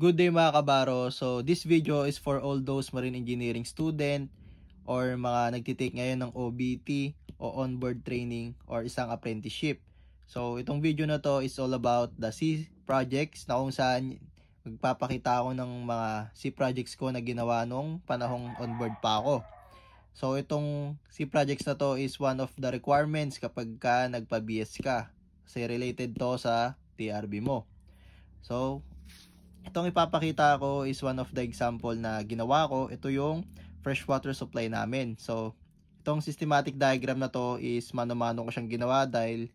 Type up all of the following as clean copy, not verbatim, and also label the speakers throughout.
Speaker 1: Good day mga kabaro. So this video is for all those marine engineering student or mga nagtitake ngayon ng OBT o onboard training or isang apprenticeship. So itong video na to is all about the sea projects na kung saan magpapakita ako ng mga sea projects ko na ginawa nung panahong onboard pa ako. So itong sea projects na to is one of the requirements kapag ka nagpa-BS ka kasi related to sa TRB mo. So itong ipapakita ko is one of the example na ginawa ko. Ito yung freshwater supply namin. So, itong systematic diagram na to is mano-mano ko siyang ginawa dahil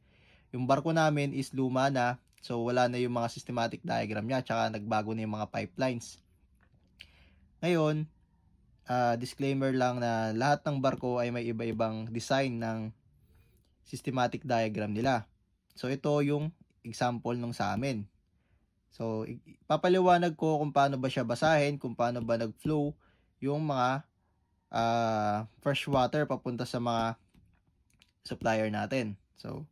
Speaker 1: yung barko namin is luma na. So, wala na yung mga systematic diagram niya. Tsaka nagbago na yung mga pipelines. Ngayon, disclaimer lang na lahat ng barko ay may iba-ibang design ng systematic diagram nila. So, ito yung example nung sa amin. So, papaliwanag ko kung paano ba siya basahin, kung paano ba nag-flow yung mga fresh water papunta sa mga supplier natin. So,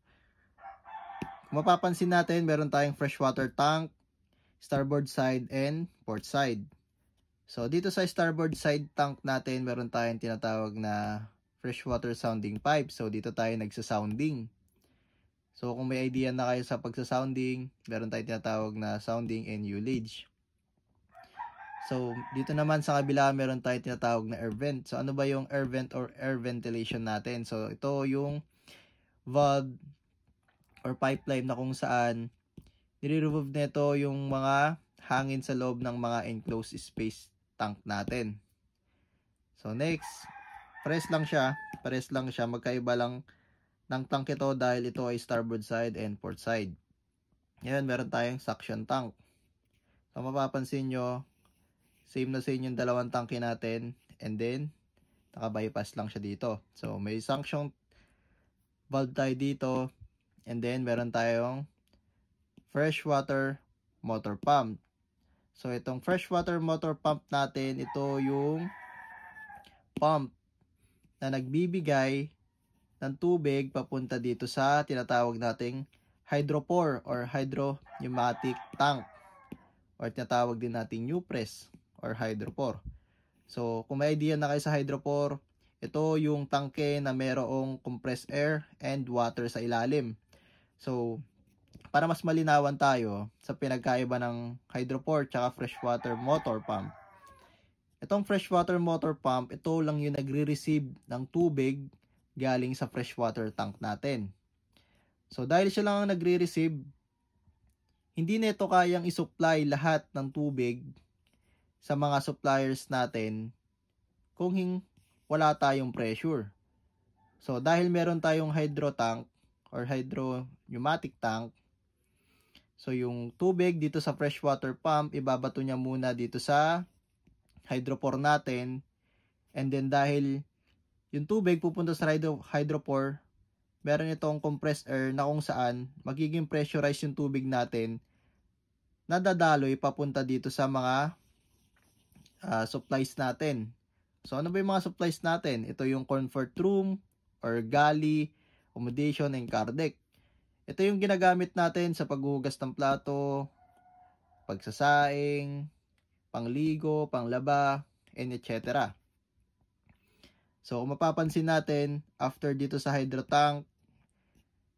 Speaker 1: kung mapapansin natin, meron tayong freshwater tank, starboard side, and port side. So, dito sa starboard side tank natin, meron tayong tinatawag na freshwater sounding pipe. So, dito tayo nagsa-sounding. So, kung may idea na kayo sa pagsa-sounding, meron tayong tinatawag na sounding and ullage. So, dito naman sa kabila, meron tayong tinatawag na air vent. So, ano ba yung air vent or air ventilation natin? So, ito yung valve or pipeline na kung saan nire-remove nito yung mga hangin sa loob ng mga enclosed space tank natin. So, next, pares lang siya. Magkaiba lang ng tank ito dahil ito ay starboard side and port side. Ngayon, meron tayong suction tank. So, mapapansin nyo, same na same yung dalawang tanke natin. And then, naka-bypass lang siya dito. So, may suction valve tayo dito. And then, meron tayong freshwater motor pump. So, itong freshwater motor pump natin, ito yung pump na nagbibigay ng tubig papunta dito sa tinatawag nating hydropore or hydro-pneumatic tank or tinatawag din nating new press or hydropore. So, kung may idea na kayo sa hydropore, ito yung tangke na merong compressed air and water sa ilalim. So, para mas malinawan tayo sa pinagkaiba ng hydropore tsaka freshwater motor pump. Itong freshwater motor pump, ito lang yung nagre-receive ng tubig galing sa freshwater tank natin. So, dahil siya lang ang nagre-receive, hindi nito kayang isupply lahat ng tubig sa mga suppliers natin kung wala tayong pressure. So, dahil meron tayong hydro tank or hydro-pneumatic tank, so yung tubig dito sa freshwater pump, ibabato niya muna dito sa hydropore natin. And then dahil yung tubig pupunta sa hydropore, meron itong compressed air na kung saan magiging pressurized yung tubig natin na dadaloy papunta dito sa mga supplies natin. So, ano ba yung mga supplies natin? Ito yung comfort room or galley, accommodation, and car deck. Ito yung ginagamit natin sa paghugas ng plato, pagsasaing, pangligo, panglaba, and etc. So, kung mapapansin natin, after dito sa hydro tank,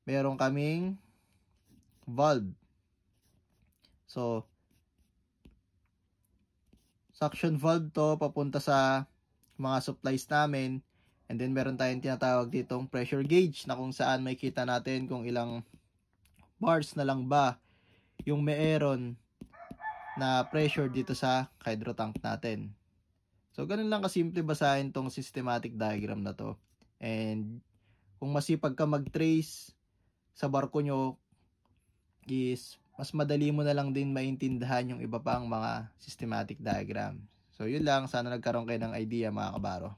Speaker 1: meron kaming valve. So, suction valve to papunta sa mga supplies namin. And then, meron tayong tinatawag ditong pressure gauge na kung saan makikita natin kung ilang bars na lang ba yung meron na pressure dito sa hydro tank natin. So, ganun lang kasimple basahin tong systematic diagram na to. And, kung masipag ka mag-trace sa barko nyo, is mas madali mo na lang din maintindihan yung iba pang mga systematic diagram. So, yun lang. Sana nagkaroon kayo ng idea mga kabaro.